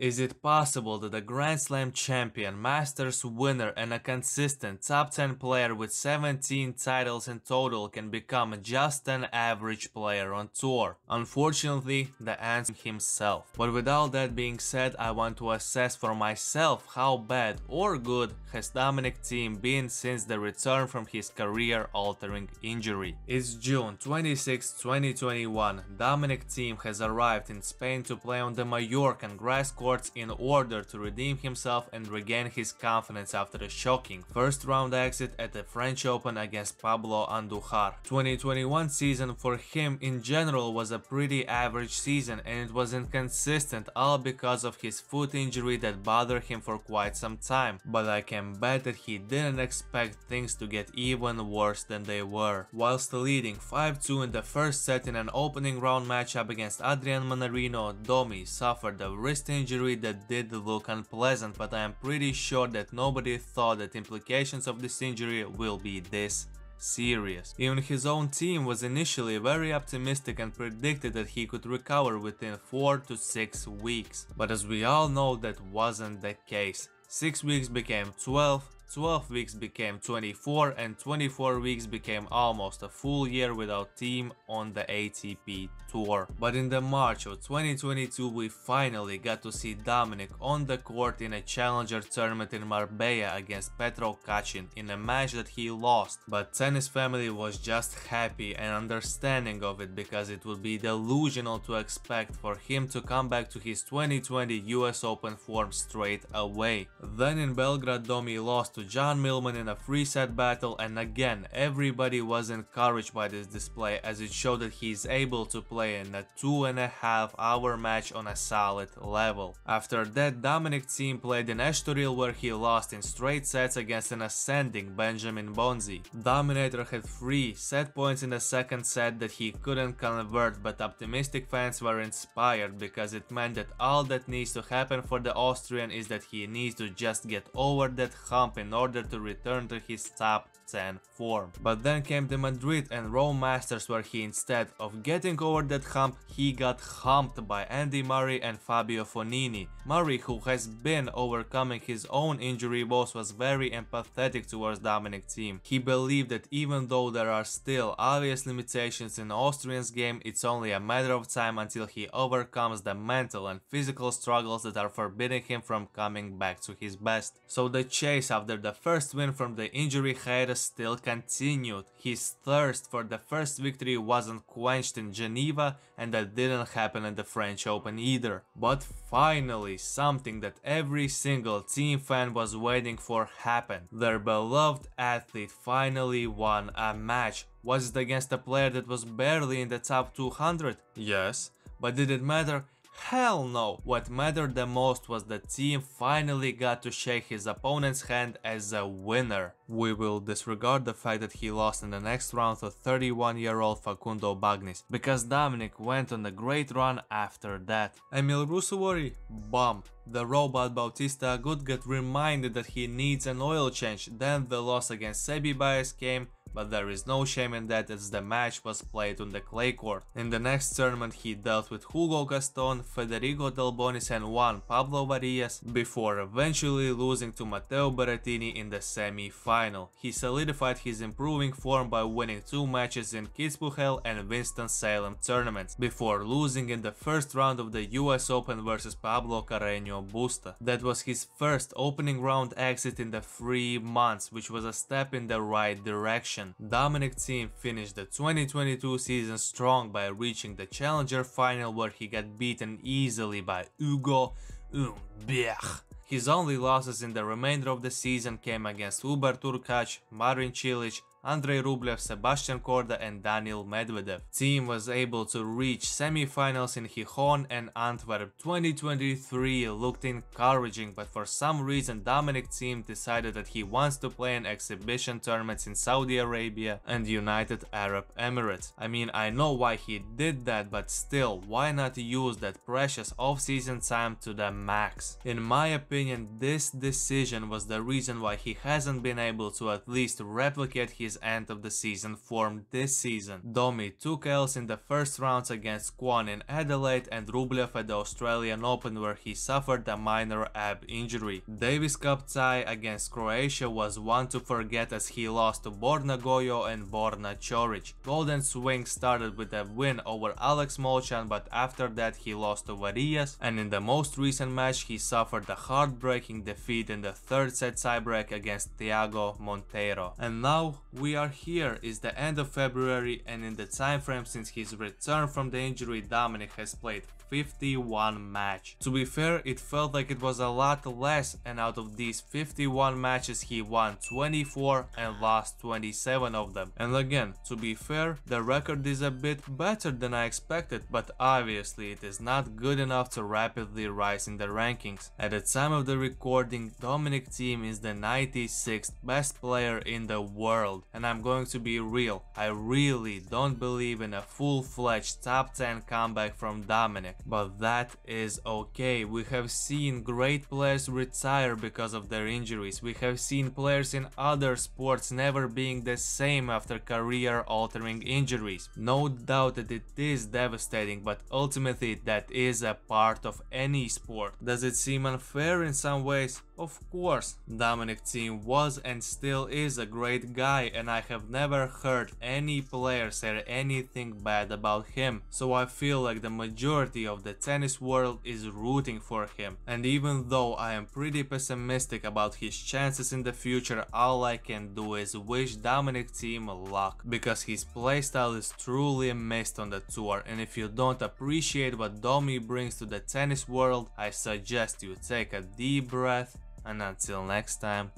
Is it possible that a Grand Slam champion, Masters winner and a consistent top 10 player with 17 titles in total can become just an average player on tour? Unfortunately, the answer is himself. But with all that being said, I want to assess for myself how bad or good has Dominic Thiem been since the return from his career-altering injury. It's June 26, 2021. Dominic Thiem has arrived in Spain to play on the Mallorcan grass courts in order to redeem himself and regain his confidence after a shocking first-round exit at the French Open against Pablo Andujar. 2021 season for him in general was a pretty average season, and it was inconsistent, all because of his foot injury that bothered him for quite some time, but I can bet that he didn't expect things to get even worse than they were. Whilst leading 5-2 in the first set in an opening round matchup against Adrian Manarino, Domi suffered a wrist injury that did look unpleasant, but I am pretty sure that nobody thought that implications of this injury will be this serious. Even his own team was initially very optimistic and predicted that he could recover within 4 to 6 weeks. But as we all know, that wasn't the case. 6 weeks became 12, 12 weeks became 24, and 24 weeks became almost a full year without Thiem on the ATP Tour. But in the March of 2022 we finally got to see Dominic on the court in a challenger tournament in Marbella against Petro Kacin in a match that he lost, but tennis family was just happy and understanding of it because it would be delusional to expect for him to come back to his 2020 US Open form straight away. Then in Belgrade, Domi lost to John Millman in a 3-set battle, and again everybody was encouraged by this display as it showed that he is able to play in a 2.5-hour match on a solid level. After that, Dominic Thiem played in Estoril where he lost in straight sets against an ascending Benjamin Bonzi. Dominator had 3 set points in the second set that he couldn't convert, but optimistic fans were inspired because it meant that all that needs to happen for the Austrian is that he needs to just get over that hump in order to return to his top 10 form. But then came the Madrid and Rome Masters where he, instead of getting over that hump, he got humped by Andy Murray and Fabio Fognini. Murray, who has been overcoming his own injury woes, was very empathetic towards Dominic Thiem. He believed that even though there are still obvious limitations in Austrian's game, it's only a matter of time until he overcomes the mental and physical struggles that are forbidding him from coming back to his best. So the chase after the first win from the injury hiatus still continued. His thirst for the first victory wasn't quenched in Geneva, and that didn't happen at the French Open either. But finally, something that every single Thiem fan was waiting for happened. Their beloved athlete finally won a match. Was it against a player that was barely in the top 200? Yes. But did it matter? Hell no! What mattered the most was that Thiem finally got to shake his opponent's hand as a winner. We will disregard the fact that he lost in the next round to 31-year-old Facundo Bagnis, because Dominic went on a great run after that. Emil Ruusuvuori? Bum. The robot Bautista Agut got reminded that he needs an oil change, then the loss against Sebi Baez came, but there is no shame in that as the match was played on the clay court. In the next tournament he dealt with Hugo Gaston, Federico Delbonis and won Pablo Varillas before eventually losing to Matteo Berrettini in the semi-final. He solidified his improving form by winning 2 matches in Kitzbühel and Winston-Salem tournaments, before losing in the first round of the US Open versus Pablo Carreño Busta. That was his first opening round exit in the 3 months, which was a step in the right direction. Dominic Thiem finished the 2022 season strong by reaching the Challenger final where he got beaten easily by Hugo Humbert. His only losses in the remainder of the season came against Hubert Hurkacz, Marin Cilic, Andrei Rublev, Sebastian Korda and Daniil Medvedev. Thiem was able to reach semi-finals in Gijón and Antwerp. 2023 looked encouraging, but for some reason Dominic Thiem decided that he wants to play in exhibition tournaments in Saudi Arabia and United Arab Emirates. I mean, I know why he did that, but still, why not use that precious off-season time to the max? In my opinion, this decision was the reason why he hasn't been able to at least replicate his his end of the season form this season. Domi took L's in the first rounds against Kwon in Adelaide and Rublev at the Australian Open, where he suffered a minor ab injury. Davis Cup tie against Croatia was one to forget, as he lost to Borna Gojo and Borna Coric. Golden Swing started with a win over Alex Molchan, but after that he lost to Varillas, and in the most recent match he suffered a heartbreaking defeat in the third set tiebreak against Thiago Monteiro. And now we are here. It's the end of February, and in the time frame since his return from the injury, Dominic has played 51 matches. To be fair, it felt like it was a lot less, and out of these 51 matches he won 24 and lost 27 of them. And again, to be fair, the record is a bit better than I expected, but obviously it is not good enough to rapidly rise in the rankings. At the time of the recording, Dominic Thiem is the 96th best player in the world, and I'm going to be real, I really don't believe in a full-fledged top 10 comeback from Dominic. But that is okay. We have seen great players retire because of their injuries. We have seen players in other sports never being the same after career-altering injuries. No doubt that it is devastating, but ultimately that is a part of any sport. Does it seem unfair in some ways? Of course. Dominic Thiem was and still is a great guy, and I have never heard any player say anything bad about him. So I feel like the majority of the tennis world is rooting for him. And even though I am pretty pessimistic about his chances in the future, all I can do is wish Dominic Thiem luck, because his playstyle is truly missed on the tour, and if you don't appreciate what Domi brings to the tennis world, I suggest you take a deep breath, and until next time,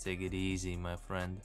take it easy, my friend.